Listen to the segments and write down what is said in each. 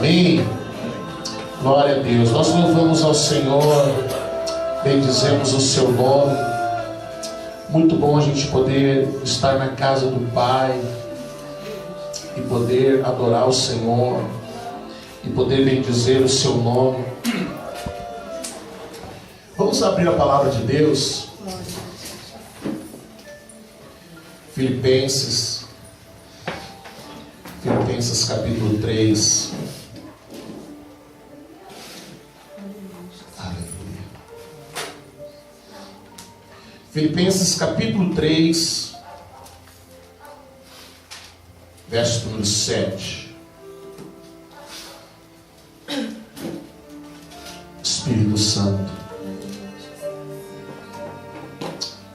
Amém? Glória a Deus. Nós louvamos ao Senhor, bendizemos o seu nome. Muito bom a gente poder estar na casa do Pai e poder adorar o Senhor e poder bendizer o seu nome. Vamos abrir a palavra de Deus. Filipenses capítulo 3. Aleluia. Filipenses capítulo 3, verso número 7. Espírito Santo,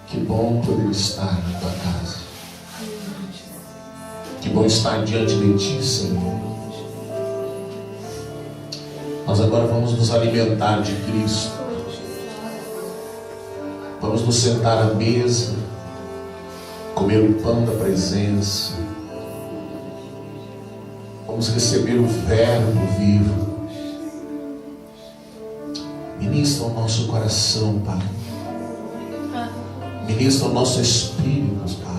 que bom poder estar na tua casa. Que bom estar diante de ti, Senhor. Nós agora vamos nos alimentar de Cristo. Vamos nos sentar à mesa, comer o pão da presença. Vamos receber o Verbo vivo. Ministra o nosso coração, Pai. Ministra o nosso espírito, Pai.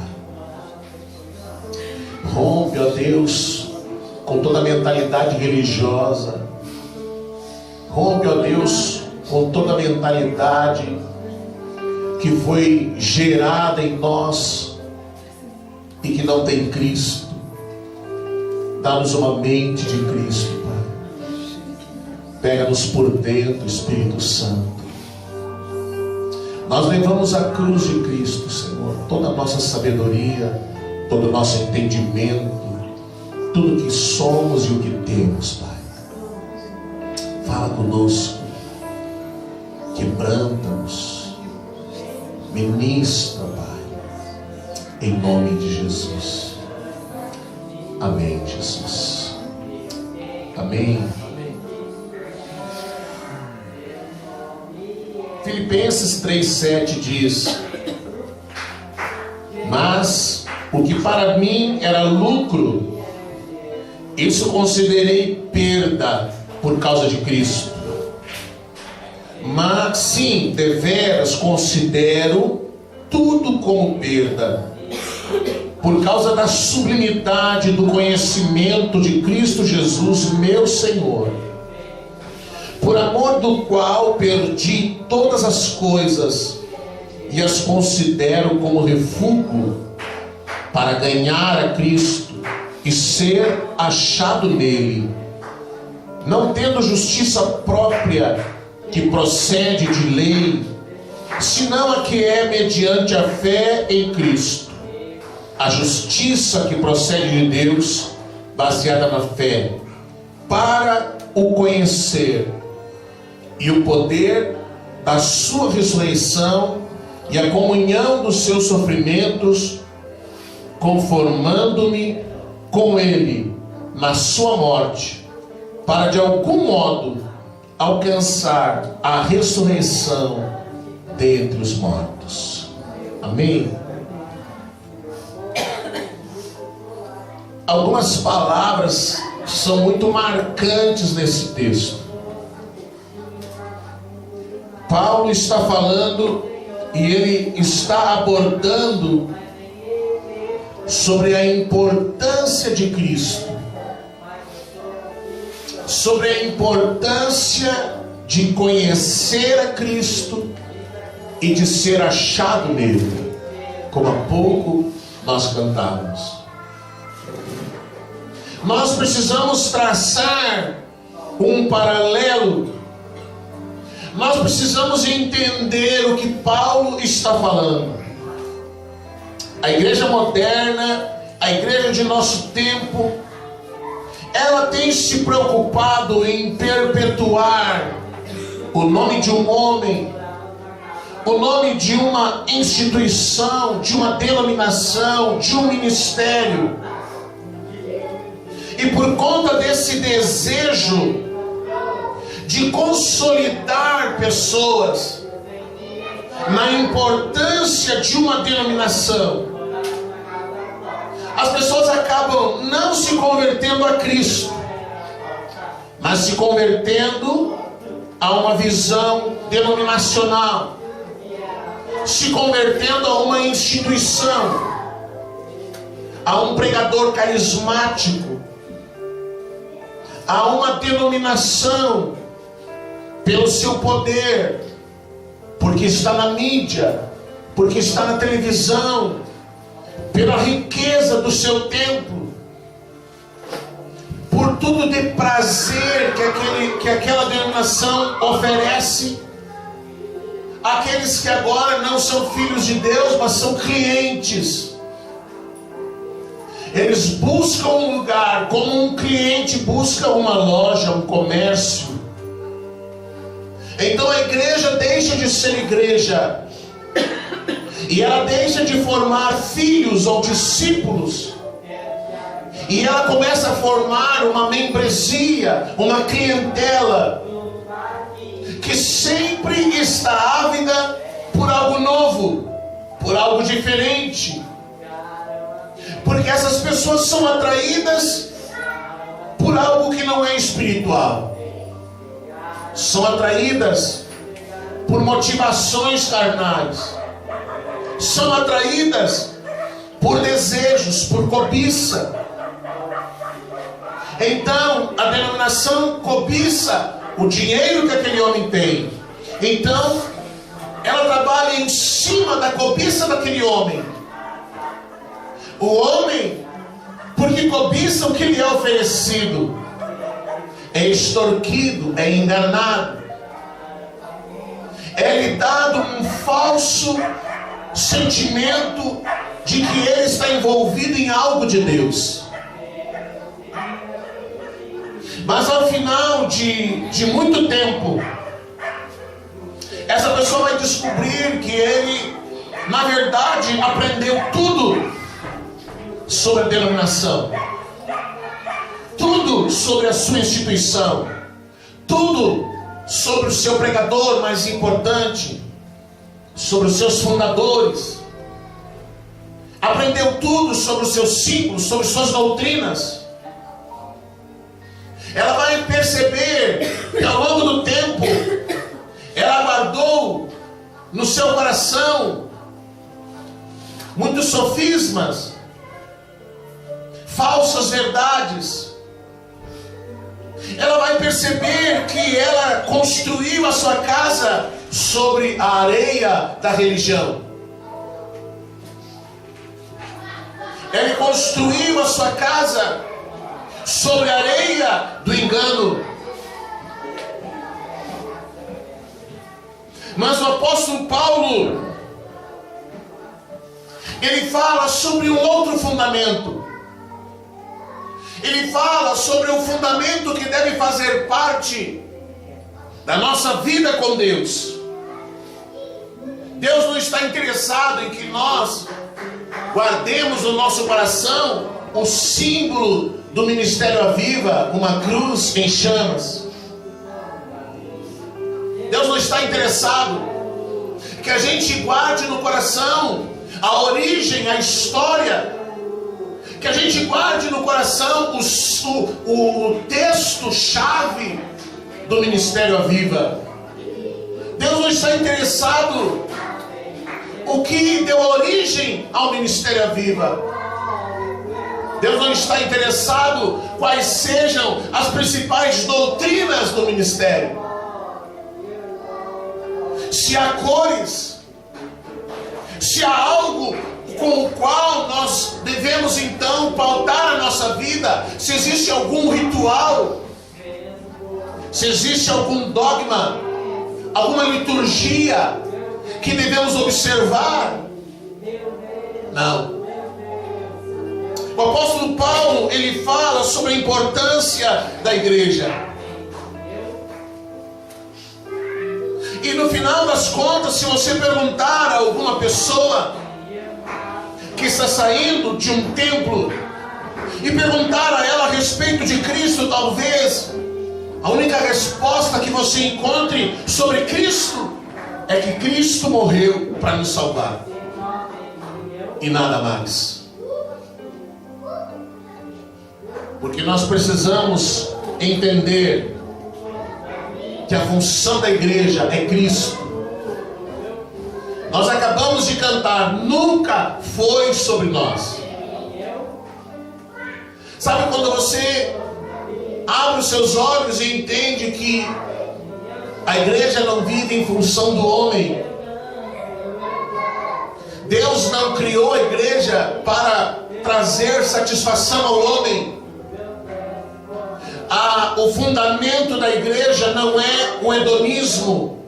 Rompe, ó Deus, com toda a mentalidade religiosa. Rompe, ó Deus, com toda a mentalidade que foi gerada em nós e que não tem Cristo. Dá-nos uma mente de Cristo, Pai. Pega-nos por dentro, Espírito Santo. Nós levamos a cruz de Cristo, Senhor, toda a nossa sabedoria, todo o nosso entendimento, tudo que somos e o que temos, Pai. Fala conosco, quebranta-nos, ministra, Pai, em nome de Jesus. Amém, Jesus. Amém. Filipenses 3,7 diz: mas o que para mim era lucro, isso considerei perda por causa de Cristo. Mas sim, deveras considero tudo como perda, por causa da sublimidade do conhecimento de Cristo Jesus, meu Senhor, por amor do qual perdi todas as coisas e as considero como refúgio, para ganhar a Cristo e ser achado nele, não tendo justiça própria que procede de lei, senão a que é mediante a fé em Cristo, a justiça que procede de Deus, baseada na fé, para o conhecer e o poder da sua ressurreição e a comunhão dos seus sofrimentos, conformando-me com ele na sua morte, para de algum modo alcançar a ressurreição dentre os mortos. Amém? Algumas palavras são muito marcantes nesse texto. Paulo está falando e ele está abordando sobre a importância de Cristo, sobre a importância de conhecer a Cristo e de ser achado nele, como há pouco nós cantávamos. Nós precisamos traçar um paralelo, nós precisamos entender o que Paulo está falando. A igreja moderna, a igreja de nosso tempo, ela tem se preocupado em perpetuar o nome de um homem, o nome de uma instituição, de uma denominação, de um ministério. E por conta desse desejo de consolidar pessoas na importância de uma denominação, as pessoas acabam não se convertendo a Cristo, mas se convertendo a uma visão denominacional, se convertendo a uma instituição, a um pregador carismático, a uma denominação, pelo seu poder, porque está na mídia, porque está na televisão, pela riqueza do seu tempo, por tudo de prazer que aquela denominação oferece àqueles que agora não são filhos de Deus, mas são clientes. Eles buscam um lugar, como um cliente busca uma loja, um comércio. Então a igreja deixa de ser igreja, e ela deixa de formar filhos ou discípulos, e ela começa a formar uma membresia, uma clientela, que sempre está ávida por algo novo, por algo diferente. Porque essas pessoas são atraídas por algo que não é espiritual. São atraídas por motivações carnais. São atraídas por desejos, por cobiça. Então, a denominação cobiça o dinheiro que aquele homem tem. Então, ela trabalha em cima da cobiça daquele homem. O homem, porque cobiça o que lhe é oferecido, é extorquido, é enganado, é-lhe dado um falso sentimento de que ele está envolvido em algo de Deus. Mas ao final de muito tempo, essa pessoa vai descobrir que ele, na verdade, aprendeu tudo sobre a denominação, tudo sobre a sua instituição, tudo sobre o seu pregador mais importante, sobre os seus fundadores, aprendeu tudo sobre os seus símbolos, sobre suas doutrinas. Ela vai perceber que ao longo do tempo ela guardou no seu coração muitos sofismas, falsas verdades. Ela vai perceber que ela construiu a sua casa sobre a areia da religião. Ela construiu a sua casa sobre a areia do engano. Mas o apóstolo Paulo, ele fala sobre um outro fundamento. Ele fala sobre um fundamento que deve fazer parte da nossa vida com Deus. Deus não está interessado em que nós guardemos no nosso coração o símbolo do Ministério Aviva, uma cruz em chamas. Deus não está interessado que a gente guarde no coração a origem, a história, que a gente guarde no coração o texto-chave do Ministério Aviva. Deus não está interessado o que deu origem ao Ministério Aviva. Deus não está interessado quais sejam as principais doutrinas do ministério. Se há cores, se há algo com o qual nós devemos então pautar a nossa vida, se existe algum ritual, se existe algum dogma, alguma liturgia que devemos observar. Não. O apóstolo Paulo, ele fala sobre a importância da igreja. E no final das contas, se você perguntar a alguma pessoa que está saindo de um templo e perguntar a ela a respeito de Cristo, talvez a única resposta que você encontre sobre Cristo é que Cristo morreu para nos salvar e nada mais. Porque nós precisamos entender que a função da igreja é Cristo. Nós acabamos de cantar, nunca foi sobre nós. Sabe quando você abre os seus olhos e entende que a igreja não vive em função do homem? Deus não criou a igreja para trazer satisfação ao homem. O fundamento da igreja não é o hedonismo,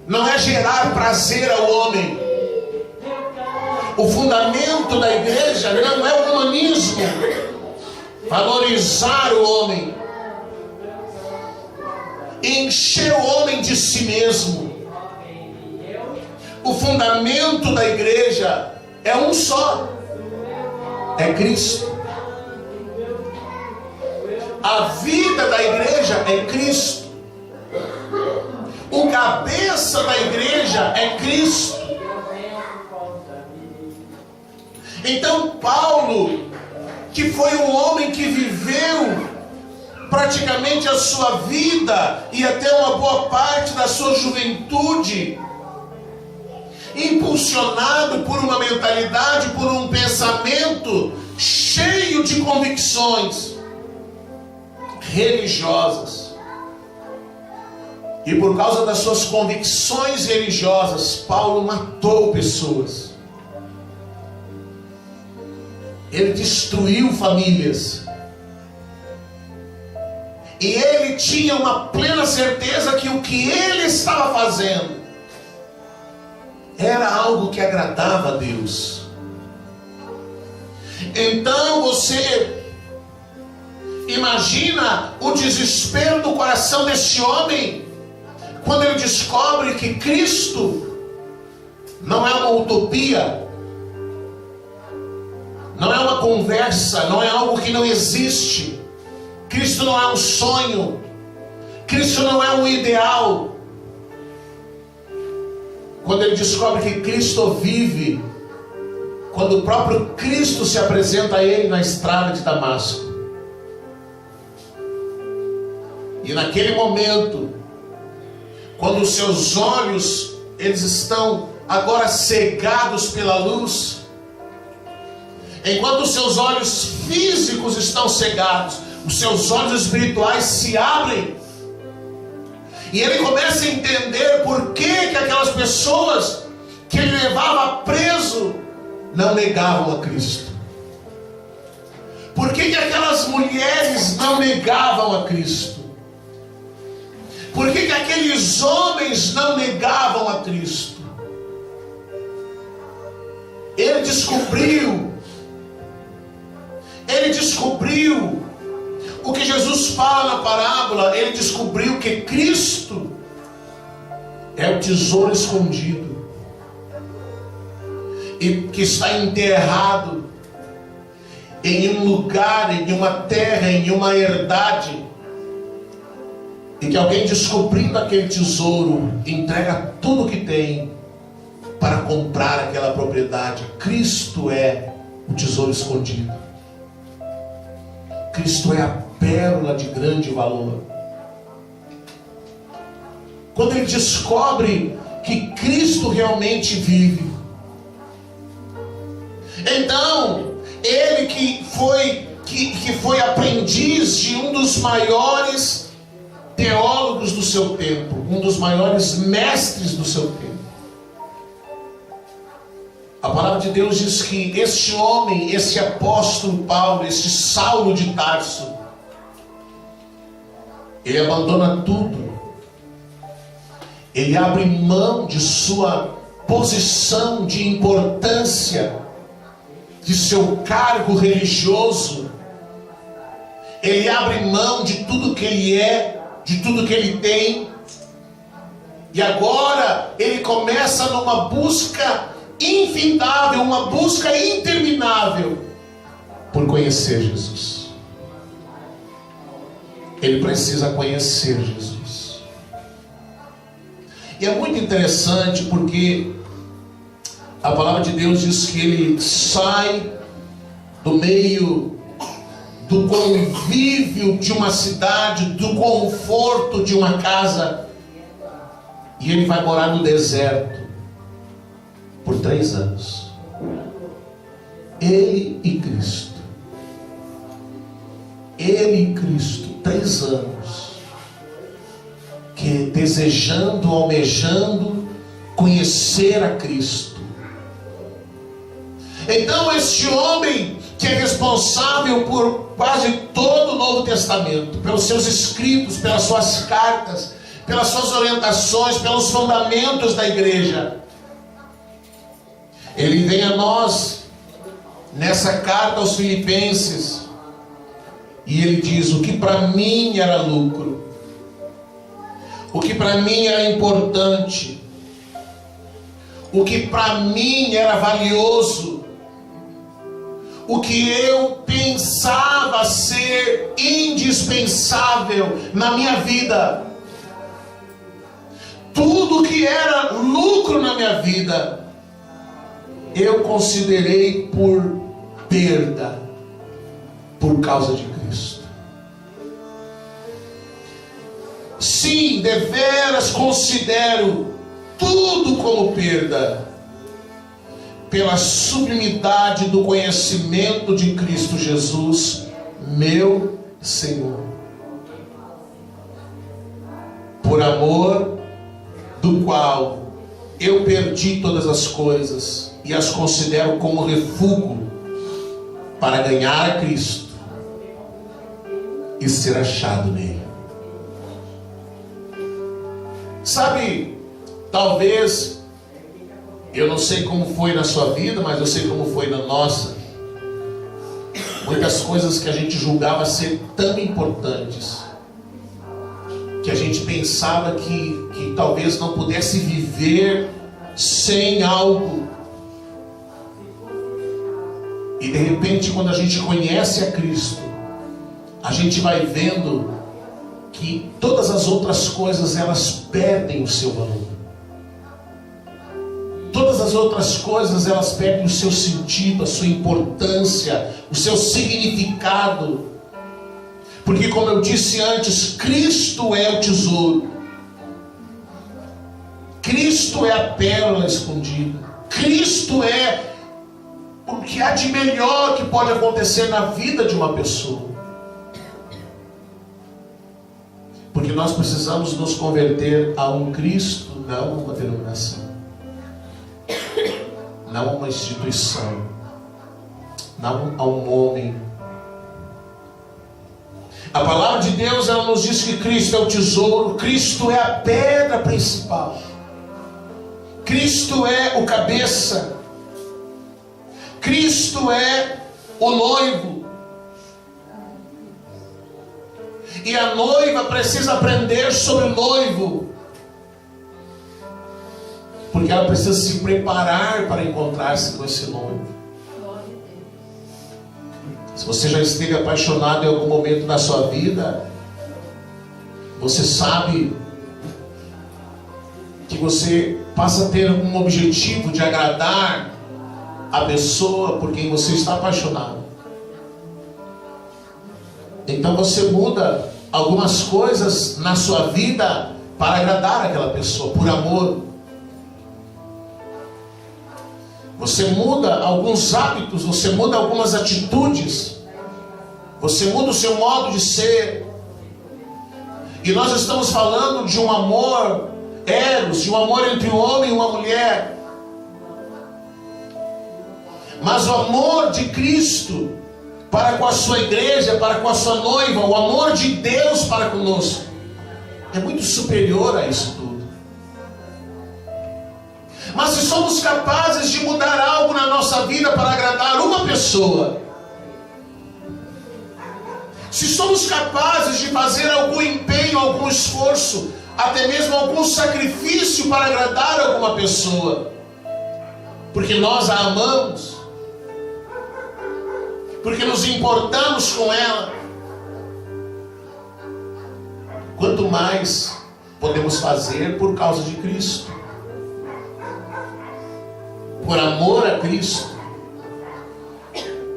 não é gerar prazer ao homem. O fundamento da igreja não é o humanismo, valorizar o homem, encher o homem de si mesmo. O fundamento da igreja é um só, é Cristo. A vida da igreja é Cristo. O cabeça da igreja é Cristo. Então Paulo, que foi um homem que viveu praticamente a sua vida e até uma boa parte da sua juventude impulsionado por uma mentalidade, por um pensamento cheio de convicções religiosas, e por causa das suas convicções religiosas, Paulo matou pessoas, ele destruiu famílias, e ele tinha uma plena certeza que o que ele estava fazendo era algo que agradava a Deus. Então você imagina o desespero do coração desse homem quando ele descobre que Cristo não é uma utopia, não é uma conversa, não é algo que não existe. Cristo não é um sonho, Cristo não é um ideal. Quando ele descobre que Cristo vive, quando o próprio Cristo se apresenta a ele na estrada de Damasco, e naquele momento, quando os seus olhos, eles estão agora cegados pela luz, enquanto os seus olhos físicos estão cegados, os seus olhos espirituais se abrem, e ele começa a entender por que aquelas pessoas que ele levava preso não negavam a Cristo. Por que aquelas mulheres não negavam a Cristo? Por que aqueles homens não negavam a Cristo? Ele descobriu o que Jesus fala na parábola. Ele descobriu que Cristo é o tesouro escondido e que está enterrado em um lugar, em uma terra, em uma herdade, e que alguém descobrindo aquele tesouro entrega tudo o que tem para comprar aquela propriedade. Cristo é o tesouro escondido. Cristo é a pérola de grande valor. Quando ele descobre que Cristo realmente vive, então ele que foi aprendiz de um dos maiores teólogos do seu tempo, um dos maiores mestres do seu tempo, a palavra de Deus diz que este homem, esse apóstolo Paulo, este Saulo de Tarso, ele abandona tudo, ele abre mão de sua posição de importância, de seu cargo religioso, ele abre mão de tudo que ele é, de tudo que ele tem, e agora ele começa numa busca infindável, uma busca interminável por conhecer Jesus. Ele precisa conhecer Jesus. E é muito interessante porque a palavra de Deus diz que ele sai do meio do convívio de uma cidade, do conforto de uma casa, e ele vai morar no deserto por 3 anos. Ele e Cristo. Ele e Cristo, 3 anos, que desejando, almejando conhecer a Cristo. Então este homem, que é responsável por quase todo o Novo Testamento, pelos seus escritos, pelas suas cartas, pelas suas orientações, pelos fundamentos da igreja, ele vem a nós nessa carta aos Filipenses, e ele diz: o que para mim era lucro, o que para mim era importante, o que para mim era valioso, o que eu pensava ser indispensável na minha vida, tudo que era lucro na minha vida, eu considerei por perda por causa de Cristo. Sim, deveras considero tudo como perda pela sublimidade do conhecimento de Cristo Jesus, meu Senhor, por amor do qual eu perdi todas as coisas e as considero como refúgio para ganhar a Cristo e ser achado nele. Sabe, talvez, eu não sei como foi na sua vida, mas eu sei como foi na nossa. Muitas coisas que a gente julgava ser tão importantes, que a gente pensava que talvez não pudesse viver sem algo. E de repente, quando a gente conhece a Cristo, a gente vai vendo que todas as outras coisas, elas perdem o seu valor. Todas as outras coisas, elas perdem o seu sentido, a sua importância, o seu significado. Porque, como eu disse antes, Cristo é o tesouro. Cristo é a pérola escondida. Cristo é o que há de melhor que pode acontecer na vida de uma pessoa. Porque nós precisamos nos converter a um Cristo, não a uma denominação, não a uma instituição, não a um homem. A palavra de Deus, ela nos diz que Cristo é o tesouro, Cristo é a pedra principal, Cristo é o cabeça, Cristo é o noivo. E a noiva precisa aprender sobre o noivo, porque ela precisa se preparar para encontrar-se com esse noivo. Se você já esteve apaixonado em algum momento da sua vida, você sabe que você passa a ter um objetivo de agradar a pessoa por quem você está apaixonado. Então você muda algumas coisas na sua vida para agradar aquela pessoa, por amor. Você muda alguns hábitos, você muda algumas atitudes, você muda o seu modo de ser. E nós estamos falando de um amor eros, de um amor entre um homem e uma mulher. Mas o amor de Cristo para com a sua igreja, para com a sua noiva, o amor de Deus para conosco, é muito superior a isso tudo. Mas se somos capazes de mudar algo na nossa vida para agradar uma pessoa, se somos capazes de fazer algum empenho, algum esforço, até mesmo algum sacrifício para agradar alguma pessoa, porque nós a amamos, porque nos importamos com ela, quanto mais podemos fazer por causa de Cristo, por amor a Cristo,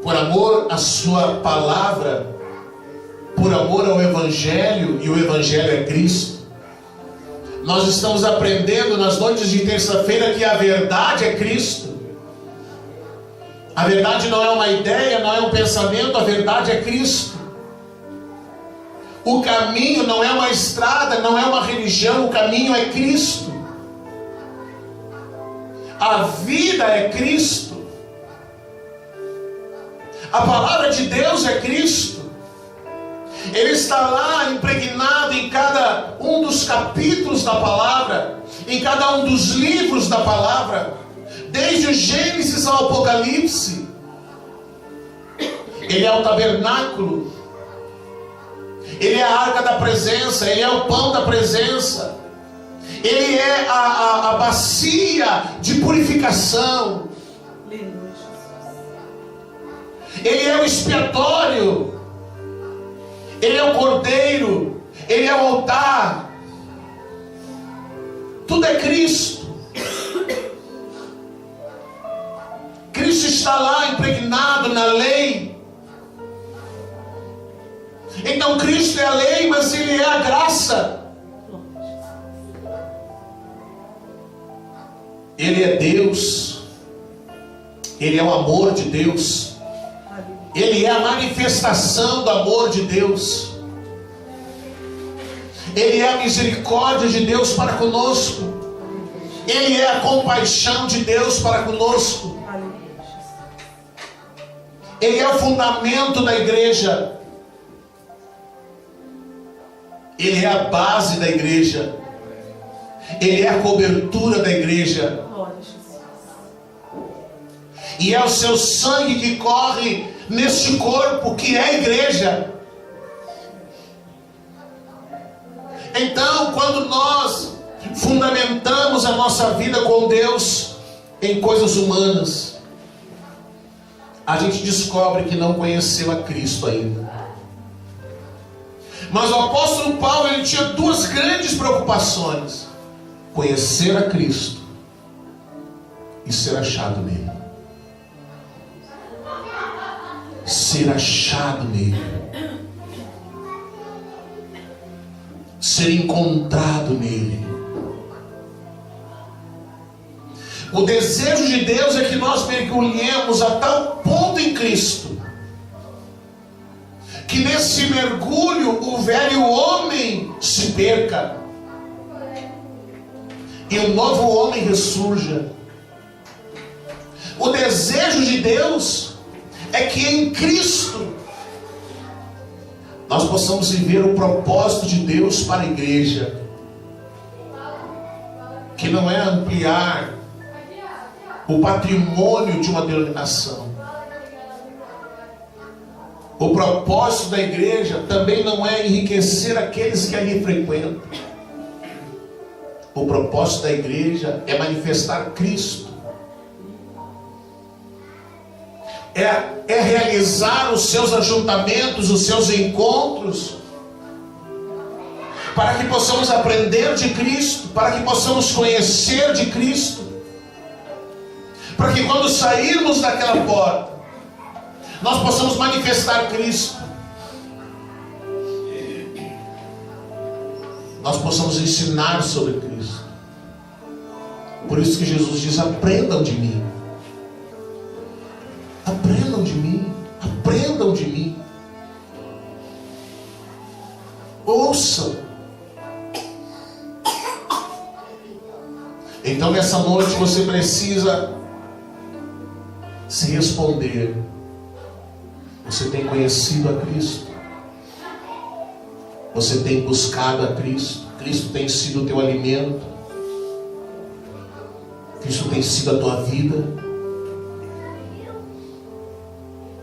por amor à sua palavra, por amor ao Evangelho, e o Evangelho é Cristo. Nós estamos aprendendo nas noites de terça-feira que a verdade é Cristo. A verdade não é uma ideia, não é um pensamento, a verdade é Cristo. O caminho não é uma estrada, não é uma religião, o caminho é Cristo. A vida é Cristo. A palavra de Deus é Cristo. Ele está lá impregnado em cada um dos capítulos da palavra, em cada um dos livros da palavra, desde o Gênesis ao Apocalipse. Ele é o tabernáculo, Ele é a arca da presença, Ele é o pão da presença, Ele é a bacia de purificação, Ele é o expiatório, Ele é o cordeiro, Ele é o altar. Tudo é Cristo. Cristo está lá impregnado na lei. Então Cristo é a lei, mas Ele é a graça. Ele é Deus. Ele é o amor de Deus. Ele é a manifestação do amor de Deus. Ele é a misericórdia de Deus para conosco. Ele é a compaixão de Deus para conosco. Ele é o fundamento da igreja. Ele é a base da igreja. Ele é a cobertura da igreja. E é o seu sangue que corre neste corpo que é a igreja. Então, quando nós fundamentamos a nossa vida com Deus em coisas humanas, a gente descobre que não conheceu a Cristo ainda. Mas o apóstolo Paulo, ele tinha duas grandes preocupações: conhecer a Cristo e ser achado nele. Ser achado nele, ser encontrado nele. O desejo de Deus é que nós mergulhemos a tal ponto em Cristo, que nesse mergulho o velho homem se perca e o novo homem ressurja. O desejo de Deus é que em Cristo nós possamos viver o propósito de Deus para a igreja, que não é ampliar o patrimônio de uma denominação. O propósito da igreja também não é enriquecer aqueles que ali frequentam. O propósito da igreja é manifestar Cristo. É realizar os seus ajuntamentos, os seus encontros, para que possamos aprender de Cristo, para que possamos conhecer de Cristo, para que quando sairmos daquela porta, nós possamos manifestar Cristo, nós possamos ensinar sobre Cristo. Por isso que Jesus diz: aprendam de mim. Aprendam de mim, aprendam de mim. Ouçam. Então nessa noite você precisa se responder: você tem conhecido a Cristo? Você tem buscado a Cristo? Cristo tem sido o teu alimento? Cristo tem sido a tua vida?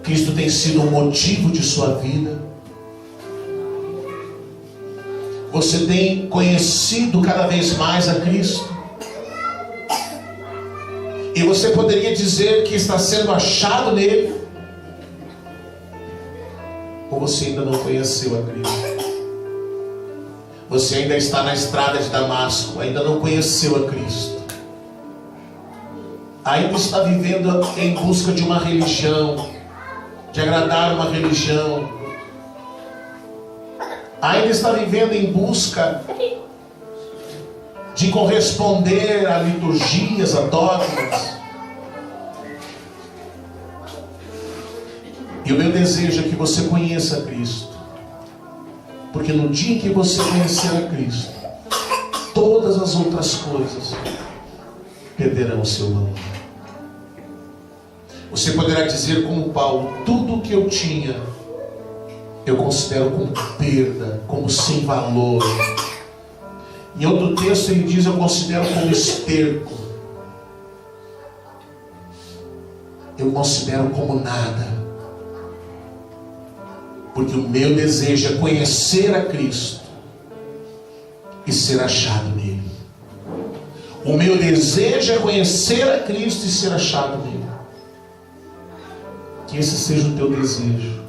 Cristo tem sido o motivo de sua vida? Você tem conhecido cada vez mais a Cristo? E você poderia dizer que está sendo achado nele? Ou você ainda não conheceu a Cristo? Você ainda está na estrada de Damasco, ainda não conheceu a Cristo, ainda está vivendo em busca de uma religião, de agradar uma religião, Ainda está vivendo em busca de corresponder a liturgias, a dogmas. E o meu desejo é que você conheça Cristo. Porque no dia que você conhecer a Cristo, todas as outras coisas perderão o seu valor. Você poderá dizer como Paulo: tudo o que eu tinha, eu considero como perda, como sem valor. Em outro texto ele diz: eu considero como esterco. Eu considero como nada. Porque o meu desejo é conhecer a Cristo e ser achado nele. O meu desejo é conhecer a Cristo e ser achado nele. Que esse seja o teu desejo.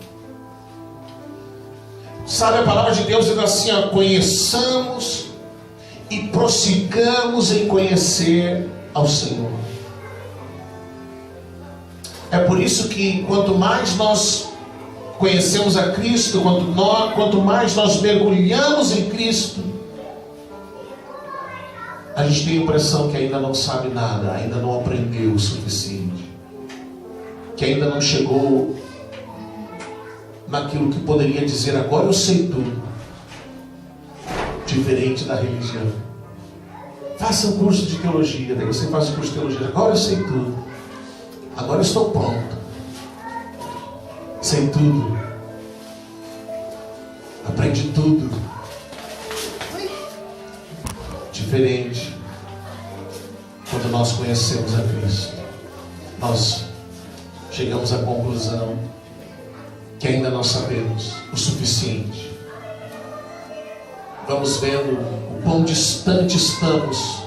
Sabe, a palavra de Deus diz assim: ó, conheçamos e prossigamos em conhecer ao Senhor. É por isso que quanto mais nós conhecemos a Cristo, quanto mais nós mergulhamos em Cristo, a gente tem a impressão que ainda não sabe nada, ainda não aprendeu o suficiente, que ainda não chegou naquilo que poderia dizer: agora eu sei tudo. Diferente da religião. Faça um curso de teologia, daí você faz o curso de teologia: agora eu sei tudo, agora eu estou pronto, sei tudo, aprendi tudo. Diferente quando nós conhecemos a Cristo, nós chegamos à conclusão que ainda não sabemos o suficiente. Vamos vendo o quão distante estamos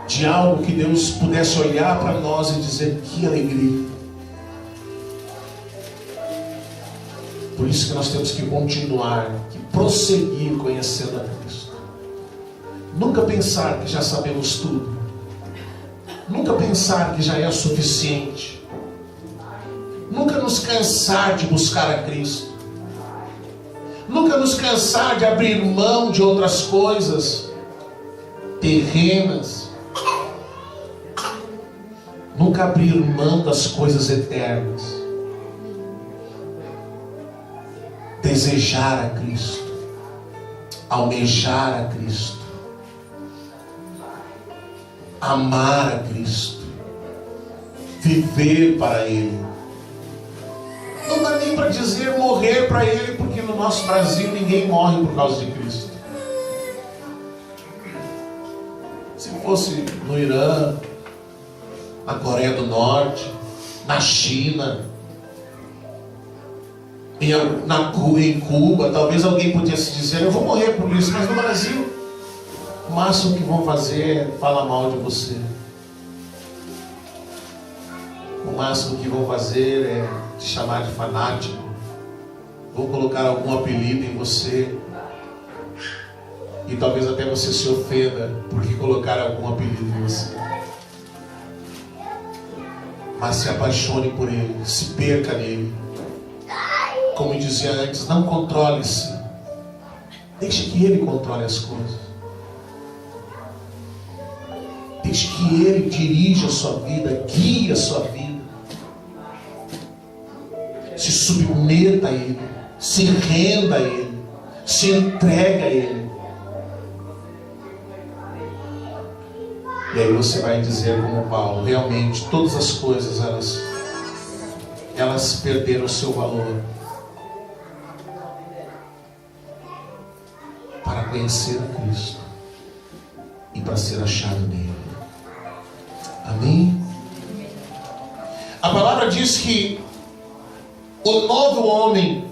de algo que Deus pudesse olhar para nós e dizer: que alegria. Por isso que nós temos que continuar, que prosseguir conhecendo a Cristo. Nunca pensar que já sabemos tudo. Nunca pensar que já é o suficiente. Nunca nos cansar de buscar a Cristo. Nunca nos cansar de abrir mão de outras coisas terrenas. Nunca abrir mão das coisas eternas. Desejar a Cristo, almejar a Cristo, amar a Cristo, viver para Ele. Não dá nem para dizer morrer para Ele, porque no nosso Brasil ninguém morre por causa de Cristo. Se fosse no Irã, na Coreia do Norte, na China, em Cuba, talvez alguém pudesse dizer: eu vou morrer por isso. Mas no Brasil, o máximo que vão fazer é falar mal de você. O máximo que vão fazer é te chamar de fanático. Vão colocar algum apelido em você. E talvez até você se ofenda porque colocaram algum apelido em você. Mas se apaixone por Ele, se perca nele. Como eu dizia antes, não controle-se. Deixe que Ele controle as coisas. Deixe que Ele dirija a sua vida, guie a sua vida. Se submeta a Ele, se renda a Ele, se entrega a Ele. E aí você vai dizer como Paulo: realmente todas as coisas elas perderam o seu valor para conhecer a Cristo e para ser achado nele. Amém? A palavra diz que o novo homem,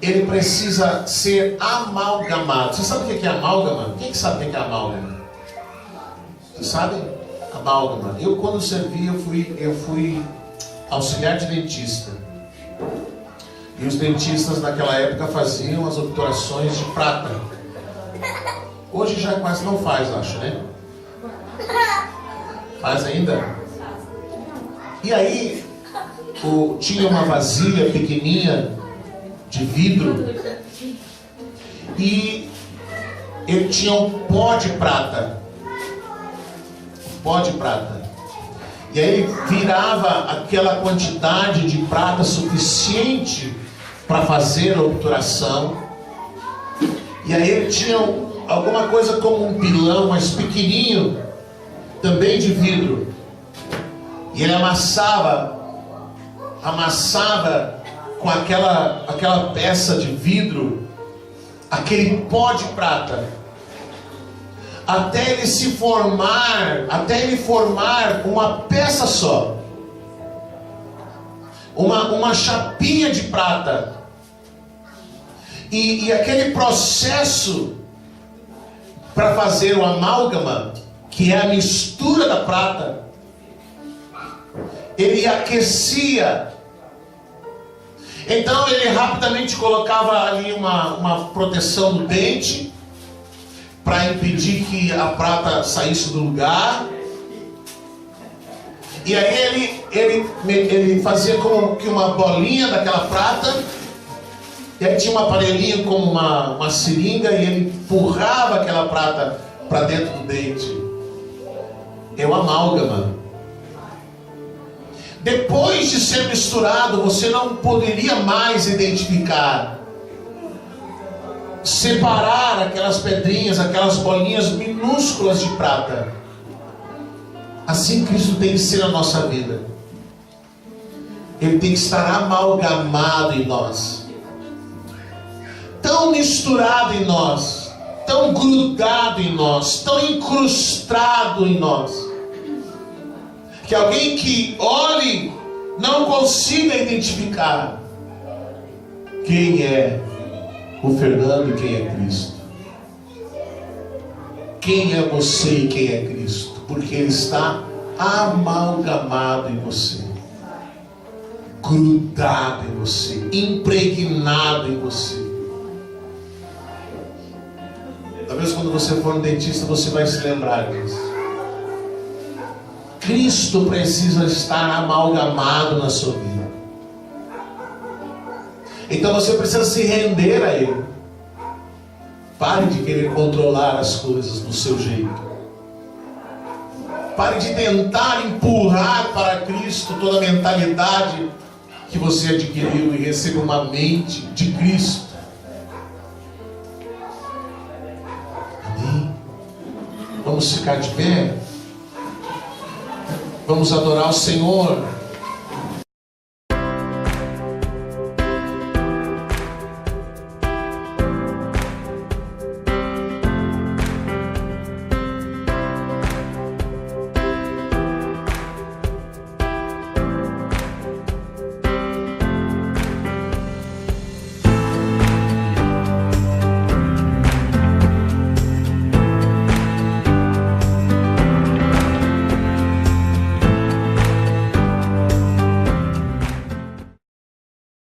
ele precisa ser amalgamado. Você sabe o que é amálgama? Quem sabe o que é amálgama? Vocês sabem? Amálgama. Eu, quando servi, eu fui auxiliar de dentista. E os dentistas naquela época faziam as obturações de prata. Hoje já quase não faz, acho, né? Faz ainda? E aí, tinha uma vasilha pequenininha de vidro e ele tinha um pó de prata. Pó de prata. E aí ele virava aquela quantidade de prata suficiente para fazer a obturação. E aí ele tinha alguma coisa como um pilão, mas pequenininho, também de vidro. E ele amassava com aquela peça de vidro, aquele pó de prata, até ele formar uma peça só, uma chapinha de prata. E aquele processo para fazer o amálgama, que é a mistura da prata, ele aquecia. Então ele rapidamente colocava ali uma proteção no dente, para impedir que a prata saísse do lugar. E aí ele fazia como que uma bolinha daquela prata, e aí tinha um aparelhinho como uma seringa, e ele empurrava aquela prata para dentro do dente. É o amálgama. Depois de ser misturado, você não poderia mais identificar, separar aquelas pedrinhas, aquelas bolinhas minúsculas de prata. Assim Cristo tem que ser na nossa vida. Ele tem que estar amalgamado em nós, tão misturado em nós, tão grudado em nós, tão incrustado em nós, que alguém que olhe não consiga identificar quem é o Fernando e quem é Cristo. Quem é você e quem é Cristo? Porque Ele está amalgamado em você, grudado em você, impregnado em você. Talvez quando você for no dentista você vai se lembrar disso. Cristo precisa estar amalgamado na sua vida. Então você precisa se render a Ele. Pare de querer controlar as coisas do seu jeito. Pare de tentar empurrar para Cristo toda a mentalidade que você adquiriu e receba uma mente de Cristo. Amém? Vamos ficar de pé. Vamos adorar o Senhor.